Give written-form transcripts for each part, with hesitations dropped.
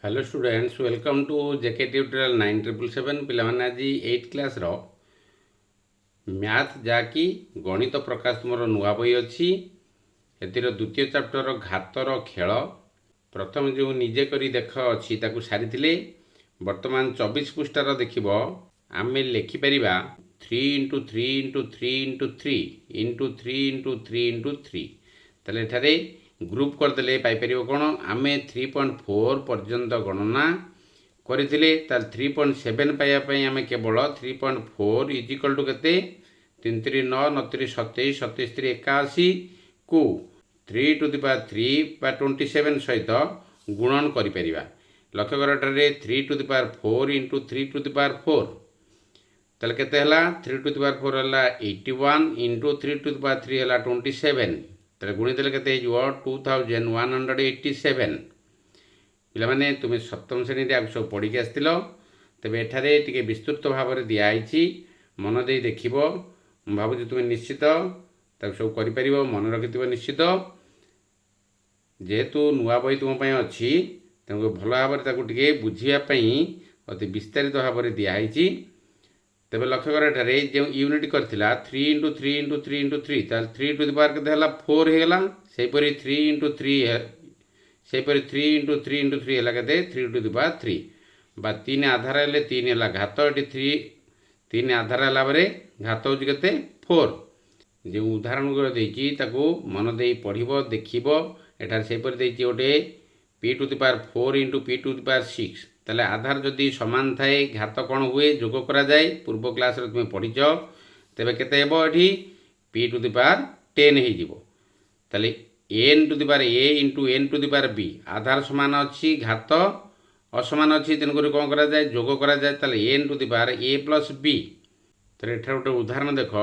Hello students, welcome to JK tutorial 9777 पिलाମାନେ ଆଜି 8th କ୍ଲାସ୍ର ମ୍ୟାଥ୍ ଯାହାକି ଗଣିତ ପ୍ରକାଶ ତୁମର ନୂଆ ବହି ଅଛି। ଏଥିର ଦ୍ୱିତୀୟ ଚାପ୍ଟର ଘାତର ଖେଳ ପ୍ରଥମେ ଯେଉଁ ନିଜେ କରି ଦେଖ ଅଛି ତାକୁ ସାରିଥିଲେ। ବର୍ତ୍ତମାନ 24 ପୃଷ୍ଠାର ଦେଖିବ। ଆମେ ଲେଖିପାରିବା 3 × 3 × 3 × 3 × 3 × 3 × 3। ତାହେଲେ ଏଠାରେ ଗ୍ରୁप करदे पाइपर कौन आम 3.4 पर्यंत गणना करते 3.7 पाइबापी आम केवल 3.4 इजिकल टू के 3 3 9 9 3 27 27 3 81 को 3 टू द पावर 3 बा 27 सहित गुणन कर लक्ष्य कर 3 to the power 4 into 3 to the power 4 ताले केते हला 3 टू द पावर 4 हला 81 इंटू 3 टू द पावर 3 हला 27 ताले गुणी देले केते हो 2187 पिलामाने तुम सप्तम श्रेणी रे सब पढ़ी के आस्तिलो। तेबे एठारे टिके विस्तृत भाव में दिखाई मन दे देखिबो। म भाबुची तुम निश्चित ताक सब करि परिबो, मन रखिथिबो निश्चित। जेहेतु नुआ बही तुम पई अछि तेणु भल भाव में ताकू टिके बुझिया पई अति विस्तारित भाव में दिखाई। तेज लक्ष्य कर जो यूनिट करथिला 3 × 3 × 3 × 3 ताल 3 टू द पावर के 4 होगला। सेपरी 3 × 3 सेपरी 3 × 3 × 3 है के 3 टू द पावर 3 बा 3 आधार है 3 है घात ये 3 आधार है घात हो 4। जो उदाहरण गुलो मन दे पढ़ देख एठार सेपरी गोटे p to the power 4 into p to the power 6 ताले आधार जदि समान थाए घात कौन हुए जोग करा जाए पूर्व क्लास रे तुम पढ़ीच। तेबे केते हेबो एठी p टू द पावर 10 हे जिवो। ताले n to the power a into n to the power b आधार समान अछि घात असमान अछि तेन करी कोन करा जाए जोग करा जाए ताले n to the power a plus b। ताले एठा गोटे उदाहरण देख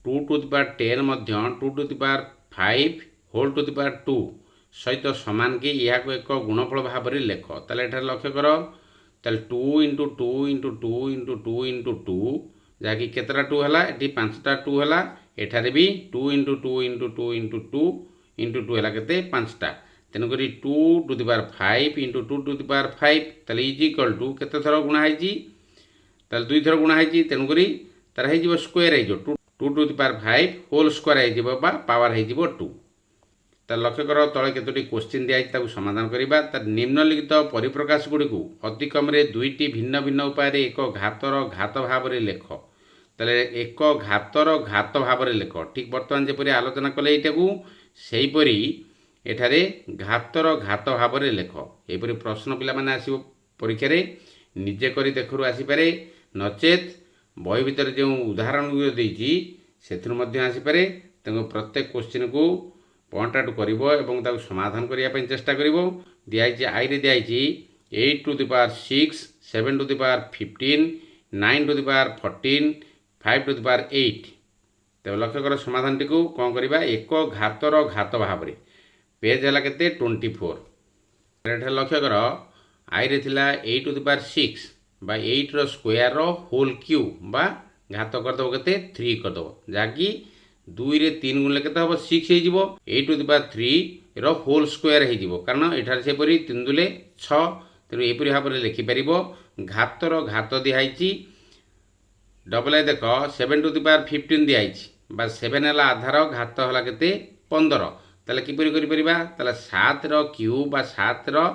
2 टू द पावर 10 मध्य 2 to the power 5 whole to the power 2 सहित सामान के यह एक गुणफल भाव में लेख। ताले एठार लक्ष्य कर ताले 2 इंटू 2 इंटू 2 इंटू 2 इंटू 2 जहाँकि केतटा 2 है ये 5टा 2 है। एठारे भी 2 इंटू 2 इंटू 2 इंटू 2 इंटू 2 है के 5टा तेणुक 2 to the power 5 into 2 to the power 5 ताले इज इक्वल टू केते थर गुणा है ताले 2 थर गुणा है तेणुक तार हो स्क्वायर हो 2 to the power 5 whole square हो पावर हो 2। तार लक्ष्य कर तले केतोटी क्वेश्चन दिखाई समाधान करवा। तार निम्नलिखित परिप्रकाश गुड़ी को अति कम दुईटी भिन्न भिन्न उपाय एक घातर घात भाव में लेख। ताले एक घातर घात भाव में लेख ठीक बर्तमान जपरी आलोचना कले यू सेहीपरी एठारे घातर घात भाव में लेख। यहपरी प्रश्न पिला माने आसीबो परीक्षा रे निजे करी देखरु आसीपारे नचेत बही भितर जो उदाहरण देइछि सेथुर मध्य आसीपारे। तेणु प्रत्येक क्वेश्चन को पॉइंट आउट कर समाधान करने चेष्टा कर दिखाई आई रे दिखाई 8 to the power 6 7 to the power 15 9 to the power 14 5 to the power 8। तेज लक्ष्य कर समाधान टी को कौन करवा एक घातर घात भाव में पेज है के 24। लक्ष्य कर आई रे थिला 8 टू द पावर 6 बा 8 रो स्क्वायर रो होल क्यूब बा घात करदेव के 3 करदेव जहाँकि 2 रे 3 गुण के 6 हो 8 टू द पावर 3 रो होल स्क्वायर हो कारण एठार सेपरी 3 दुले 6 तेणु यहपरी भाव में लिखिपर घातर घात दिखाई डबल आई देख 7 टू द पावर 15 दिखाई बा 7 है आधार घात है के 15 ताले किपरि करि परिबा ताले 7 रो क्यूब बा 7 रो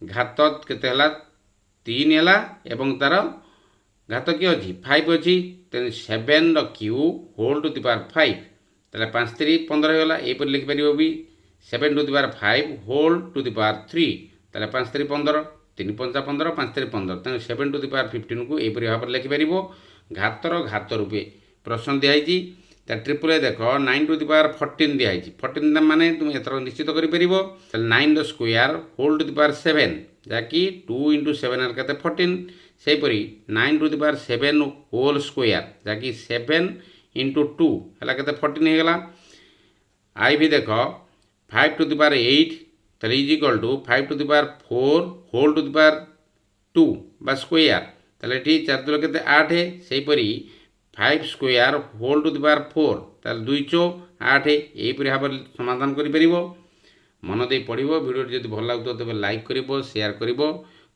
घात केते हला 3 है एवं तार घात कि अच्छी 5 अच्छी तेणु 7 रो cube whole to the power 5 ताले 5 3 15 होगा। यहपर लिखिपर भी 7 to the power 5 whole to the power 3 ताले 5 3 15 3 5 15 5 3 15 तेणु 7 टू द पावर 15 को यहपरी भाव में लिखिपर घातर घात रूपे प्रश्न दिखाई। ट्रिपल देख 9 टू द पावर 14 दिखाई 14 माने तुम एथर निश्चित कर 9 रो square whole to the power 7 जहाँकि 2 इंटू 7 है के 14 सेहीपरी 9 to the power 7 whole square जहाँकि 7 इंटू 2 है के 14 होगा। आई भी देख 5 टू द पावर 8 ताले is equal to 5 to the power 4 whole to the power 2 बा स्क्वायर ताले ठी 4 दुल के 8 सेहीपरी 5 square whole to the power 4 ताले 2 चो 8 यहपरी भाव समाधान कर। मन दे पढ़िबो। वीडियो जदि भल लागुतो तेबे लाइक करिवो, शेयर करिवो,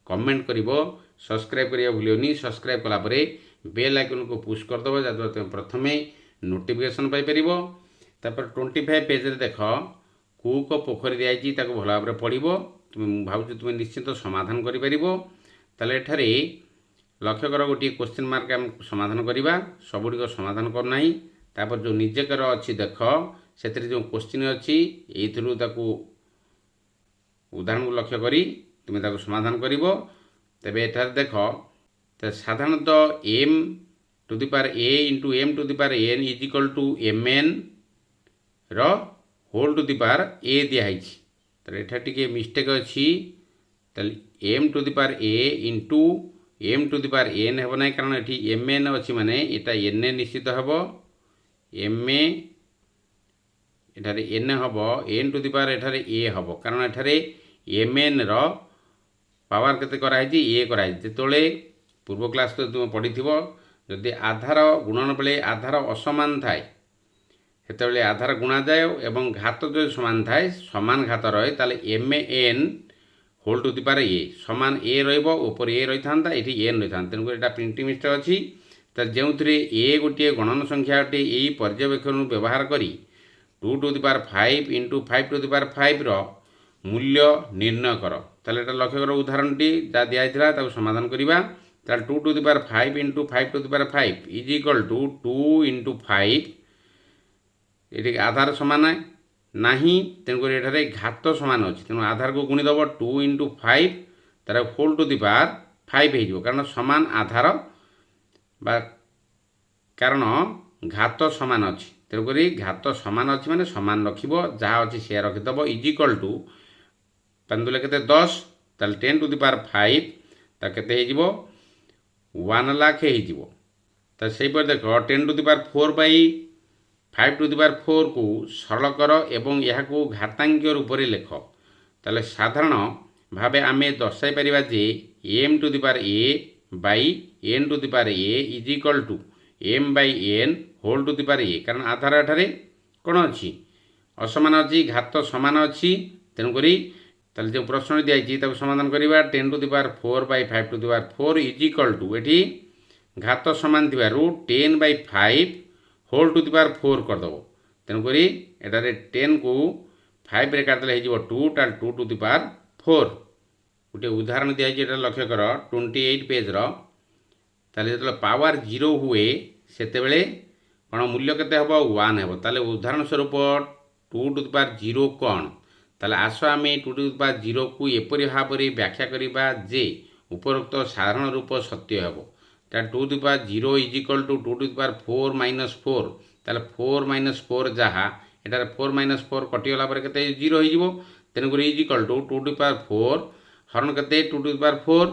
कमेंट करिवो, सब्सक्राइब करिया भूलियोनी। सब्सक्राइब कला परे बेल आइकन को पुश कर दबो जद्वारा तुम प्रथमे नोटिफिकेशन पाई परिबो। तापर 25 पेज रे देख कूक पोखरी दिखाई ताको भल भाव पढ़िबो। तुम भावुछु तुम निश्चित समाधान करि परिबो। ताले एठारे लक्ष्य कर गोटे क्वेश्चन मार्क आम समाधान करवा सबुड़ समाधान करना। तापर जो निजेकर अच्छी देख से जो क्वेश्चन अच्छी ये उदाहरण को लक्ष्य करी तुम समाधान कर। तेरे एठार देख साधारणतः M to the power A into M to the power N is equal to M N whole to the power A दिखाई। तो एठार टिके मिस्टेक अच्छी। M to the power A into M to the power N हे ना, कारण ये M N अच्छी माने यहाँ एन ए निश्चित हम एम एठारे एन हम एन टू द पावर एठारे ए हम, कारण एठारे एम एन पावर केते कराई ए कराई। जिते पूर्व क्लास तो तुम पढ़ी जदि आधार गुणन बेले आधार असमान थाए सेते आधार गुणा जाए और घात जो समान थाए समान घात रहे ताले M N whole to the power A समान ए रोपर ए रही था ये एन रही था। तेणुक यहाँ प्रिंटिंग मिस्टेक अच्छी। तो जो ए गोटे गणन संख्या अटे यही पर्यवेक्षण व्यवहार करी 2 to the power 5 into 5 to the power 5 मूल्य निर्णय कर। ताले एटा लक्ष्य कर उदाहरणटी जहाँ दिखाई समाधान करवा। 2 to the power 5 into 5 to the power 5 is equal to 2 into 5 ये आधार समान नहीं। तेणुक ये घात समान अच्छी तेणु आधार को गुणीदेव 2 इंटू 5 तार होल टू द पावर 5 हो, कारण समान आधार बा कारण घात समान अच्छी। तेणुक घात समान अच्छी माने समान रख जहाँ अच्छी से रखिदेव इज इक्वल टू 5 के 10 ताल 10 टू द पावर 5 के 1 लाख हो। तो से देख 10 to the power 4 by 5 to the power 4 को सरल कर एवं यह घातांक रूप में लेख। ताले साधारण भावे आम दर्शाई पारिबा जे M to the power A by N to the power A is equal to M by N whole to the power A, कारण आधार एठारे कौन अच्छी असमान अच्छी घात समान अच्छी। तेणुक ताले जो प्रश्न दिखाई समाधान करवा 10 to the power 4 by 5 to the power 4 is equal to ये घात समान थी 10 by 5 whole to the power 4 करदेव। तेणुक एटारे 10 को 5 रे काटदेले हो 2 टाल 2 टू द पावर 4। गोटे उदाहरण दिखाई लक्ष्य कर 28 पेज जो पावर 0 हुए से कौन मूल्य केते हम 1 हे। ताले उदाहरण स्वरूप 2 टू द पावर 0 कौन ताले आस आम 2 टू द पावर 0 को एपरी भाव में व्याख्या करवा जे उपरोक्त साधारण रूप सत्य हे। 2 to the power 0 is equal to 2 to the power 4 minus 4 ताले 4 माइनस 4 जहाँ एटार 4 माइनस 4 कटिगला के 0 हो। तेणुक is equal to 2 to the power 4 हरण के 2 टू द पावर 4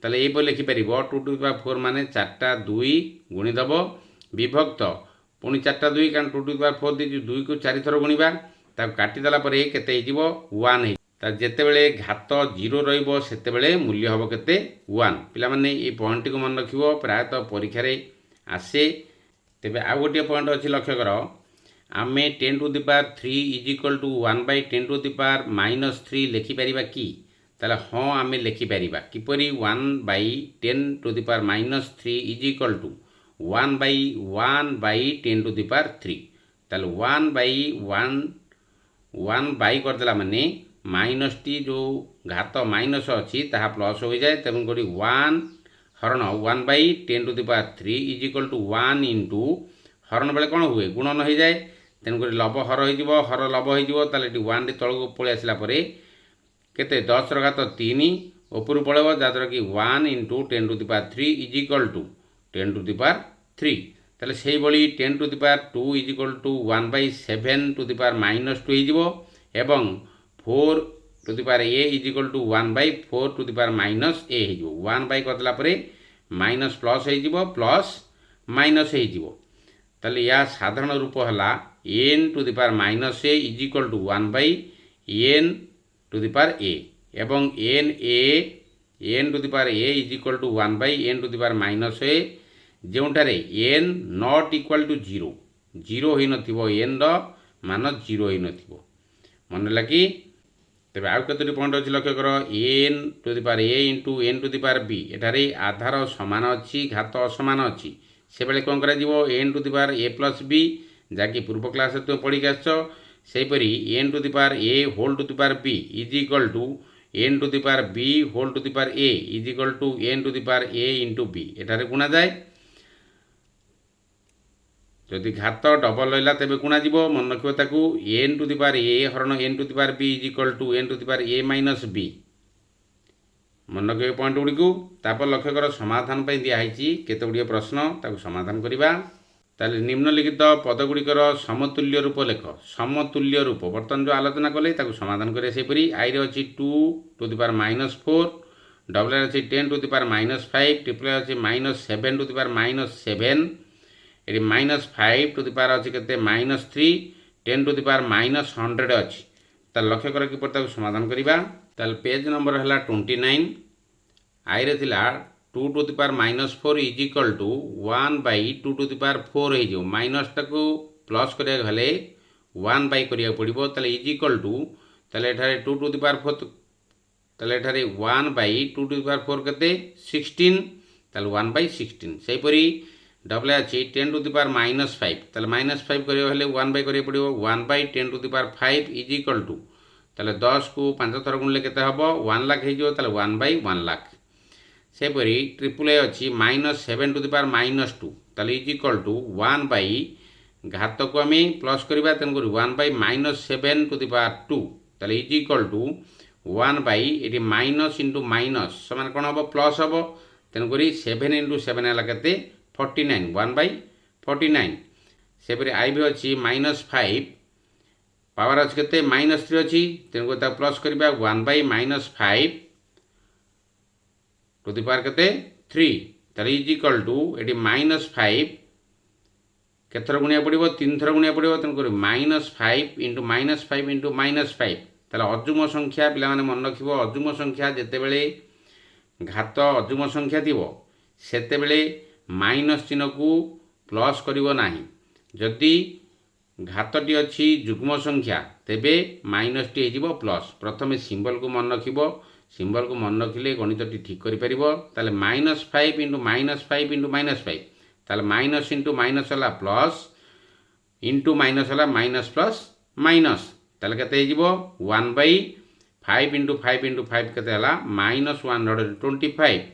ताले ये लिखिपर 2 टू द पावर 4 माने 4टा 2 गुणीदेव विभक्त पुणी 4टा 2 कारण 2 टू द पावर 4 दी 2 को 4 थर गुणवा काटिदेला के 1 जितेबले घात 0 रते मूल्य हम के 1। पिलामाने ये पॉइंट को मन रख प्रायतः परीक्षा आसे। तेबे आ गोटे पॉइंट अच्छी लक्ष्य कर आम 10 to the power 3 is equal to 1 by 10 to the power minus 3 लिखिपर कि हाँ आम लिखिपर किपरि 1 by 10 to the power minus 3 is equal to 1 by 10 to the power 3 ताले 1 बाई करदेला माने माइनस टी जो घात माइनस अच्छी ताहा प्लस हो जाए। तेणुक 1 हरण 1 by 10 to the power 3 is equal to 1 into हरण बेले कौन हुए गुणन हो जाए। तेणुक लब हर हो हर लब हो 1 तलू पलि आसला केते 10 र घात 3 ऊपर पड़ेब जहाँद्वारा कि 1 into 10 to the power 3 is equal to 10 to the power 3 ताले से भली 10 to the power 2 is equal to 1 by 7 to the power minus 2 हो एवं 4 to the power A is equal to 1 by 4 to the power minus A हो 1 by करदेला minus plus हो plus minus हो। ताले या साधारण रूप है N to the power minus A is equal to 1 by N to the power A एवं N to the power A is equal to 1 by N to the power minus A जोठारे N not equal to 0 हो N मान 0 हो मन लगी तेज आउ कतोटी point अच्छी लक्ष्य कर N to the power A into N to the power B एठारे आधार समान अच्छी घात असमान अच्छी से बेले कौन कर N to the power A plus B जहाँकि पूर्व क्लास तुम पढ़ी आसपरी N to the power A whole to the power B is equal to N to the power B whole to the power A is equal to N to the power A into B एठारे गुणा जाए जदि घात double रहा तेज गुणा मन रखो n to the power a हरण n to the power B is equal to N to the power a minus b मन रखिए पॉइंट गुड़ी को तापर लक्ष्य कर समाधान दिखाई केते गुड़िए प्रश्न ताको समाधान करवा ताले निम्नलिखित पदगुड़िकर समतुल्य रूप लेख समतुल्य रूप बर्तमान जो आलोचना कले ताको समाधान करें सेपरी आई रे अच्छी two to the power minus four double अच्छी 10 to the power minus five triple अच्छी minus 7 to the power minus 7 ये माइनस 5 टू द पावर अच्छी के minus 3 10 to the power minus 100 अच्छी तार लक्ष्य कर कि समाधान करवा ताल पेज नंबर है 29 आई रे थिला 2 to the power minus 4 is equal to 1 by 2 to the power 4 हो माइनस टाक प्लस करा गले 1 बाई करा पड़ो ताले इज इक्वल टू ताले 2 टू द पावर 4 ताले 1 बाई 2 टू द पावर 4 के 16 ताले 1 बाई 16 सेपरी डबल अच्छी 10 टू द पावर माइनस 5 ताले माइनस 5 करा 1 बाई करा पड़ो 1 by 10 to the power 5 is equal to ताले 10 को 5 थर गुणले केते हबो 1 लाख हो ताले 1 बाई 1 लाख सेपरी ट्रिपल ए अच्छी minus 7 to the power minus 2 ताले इज इक्वल टू 1 बाई घात को आम प्लस करवा तेणुक 1 by minus 7 to the power 2 ताले इज इक्वल टू 1 बाई ये माइनस इंटू माइनस समान कौन हम प्लस हम तेणुक 7 इंटू 7 है के 49 1 बाई 49 सेपरी आई भी अच्छी माइनस 5 पावर अच्छी के माइनस 3 अच्छी तेणुक प्लस करवा 1 by minus 5 to the power के 3 ताले इज इक्वल टू ये माइनस 5 के थर गुणिया पड़ो 3 थर गुणिया पड़ो तेणुक माइनस 5 इंटू माइनस 5 इंटू माइनस 5 ताले अजुम संख्या पिला माने मन रखिबो अजुम संख्या जेतेबेले घात अजुम संख्या थिबो सेतेबेले माइनस चिन्ह को प्लस करिवो नाही जदि घातटी अच्छी जुग्म संख्या तेबे माइनस टी हो प्लस प्रथम सिंबल को मन रखिबो सिंबल को मन रखिले गणितटी ठीक करि परिबो ताले minus 5 into minus 5 into minus 5 ताले माइनस इंटू माइनस होला प्लस इंटू माइनस होला माइनस प्लस माइनस ताले केते हो 1 बाई 5 इंटू 5 इंटू 5 केते होला माइनस 125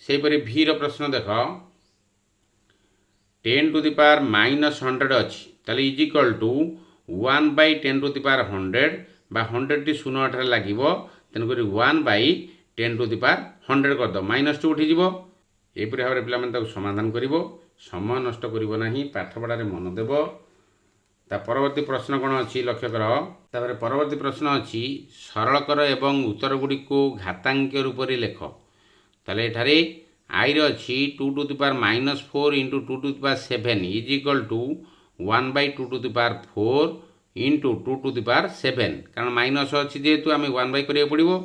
सेपरी भी रो प्रश्न देख 10 टू द पावर माइनस 100 अच्छी ताले is equal to 1 by 10 to the power 100 बा 100 टी शून्य अठार लगे तेणुक 1 बाई 10 टू द पावर 100 करद माइनस 2 उठीज यहपरी भाव में पिला समाधान कर समय नष्ट करना पाठपढ़ार मन देव ता परवर्ती प्रश्न कौन अच्छी लक्ष्य कर परवर्ती प्रश्न अच्छी सरल कर एवं उत्तर गुड़ी को घातांक रूप से लेख ताले एठारे आई रे अच्छी 2 to the power minus 4 into 2 to the power 7 is equal to 1 by 2 to the power 4 into 2 to the power 7 कारण माइनस अच्छी जेहेतु आम 1 बाई करा पड़ो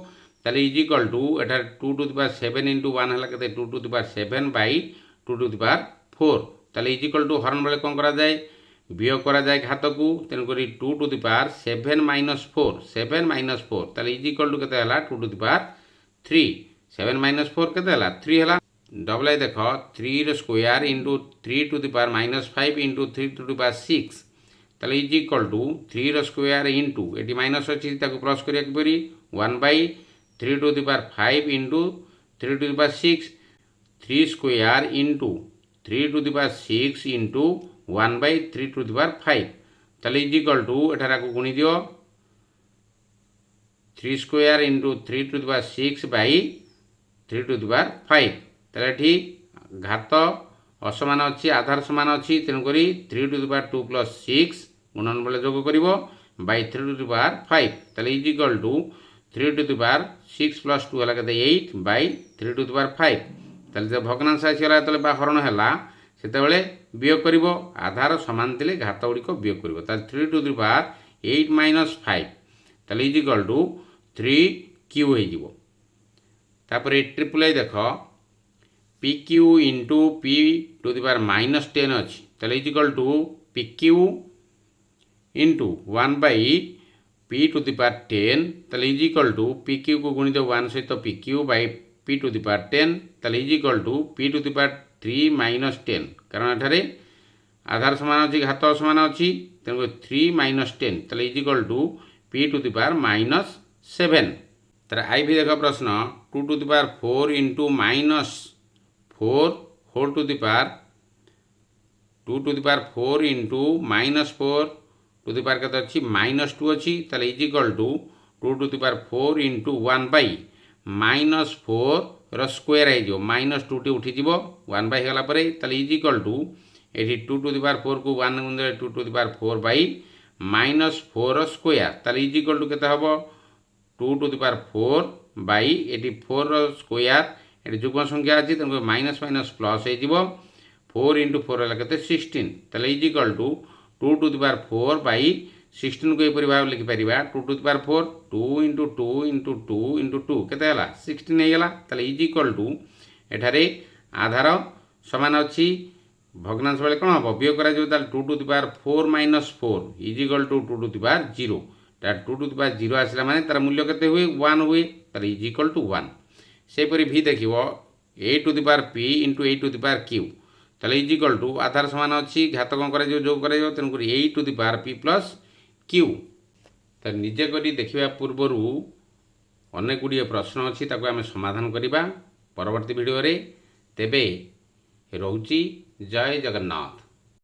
ताले इज इक्वल टू एठार 2 टू द पावर 7 इंटू 1 है के 2 to the power 7 by 2 to the power 4 ताले इज इक्वल टू हरण बेले कौन करा जाए वियोग करा जाए घात को तेणुक 2 to the power 7 minus 4 7 minus 4 ताले इज इक्वल टू के 2 टू द पावर 3 7 माइनस 4 के 3 है डबल आई देख 3 square into 3 to the power minus 5 into 3 to the power 6 ताले is equal to 3 square into ये माइनस अच्छी प्लस करा 1 by 3 to the power 5 into 3 to the power 6 3 square into 3 to the power 6 into 1 by 3 to the power 5 ताले is equal to एठार को गुणी दियो 3 square into 3 to the power 6 by 3 to the power 5 ताले ठीक घात असमान अच्छी आधार समान अच्छी तेणुक 3 टू द पावर 2 प्लस 6 गुणन बेले जोग कर बाई 3 टू द पावर 5 ताले is equal to 3 to the power 6 plus 2 है 8 बाई 3 टू द पावर 5 ताले जब भग्नांश आसीगला तो हरण है से वियोग कर आधार समान थे घात गुड़िक वियोग कर 3 टू द पावर 8 माइनस 5 ताले इज इक्वल टू 3 क्यू होपर ट्रिपल आई देख P Q into P to the power minus 10 अच्छी ताले is equal to P Q into 1 by P to the power 10 ताले is equal to P Q को गुणित 1 सहित P Q by P to the power 10 ताले is equal to P to the power 3 minus 10 कारण एठारे आधार समान अच्छी घात समान अच्छी तेणु 3 माइनस 10 ताले is equal to P to the power minus 7 तर आई भी देख प्रश्न 2 to the power 4 into minus 4 whole to the power 2 to the power 4 into minus 4 to the power के अच्छी माइनस 2 अच्छी ताले is equal to 2 to the power 4 into 1 by minus 4 square हो माइनस 2 टी उठीज 1 बाई होगा ताले इज इक्वल टू ये 2 टू द पावर 4 को 1 गुणिले 2 to the power 4 by minus 4 square ताले इज इक्वल टू केते हबो 2 टू द पावर 4 बाई ये 4 स्क्वायर ये जुग्म संख्या अच्छी तेणु माइनस माइनस प्लस हो 4 इंटू 4 है के 16 ताले is equal to 2 to the power 4 by 16 को यहपरि भाव लिखिपर 2 to the power 4 2 into 2 into 2 into 2 केते 16 होगा ताले इज इक्वल टू एठारे आधार समान अच्छी भग्नांश बेले कौन हम वियोग कर 2 to the power 4 minus 4 is equal to 2 to the power 0 2 to the power 0 आसला माने तार मूल्य केते हुए 1 हुए तार इज इक्वल टू 1 सेपरी भी देखिए A to the power P into A to the power Q ताले इज इक्वल टू आधार समान अच्छी घात कौन कर जोग कर तेणुक A to the power P plus Q तो निजे करी देखा पूर्वर अनेक गुड़िए प्रश्न अच्छी आम समाधान करवा परवर्ती वीडियो रे तेबे रोची जय जगन्नाथ।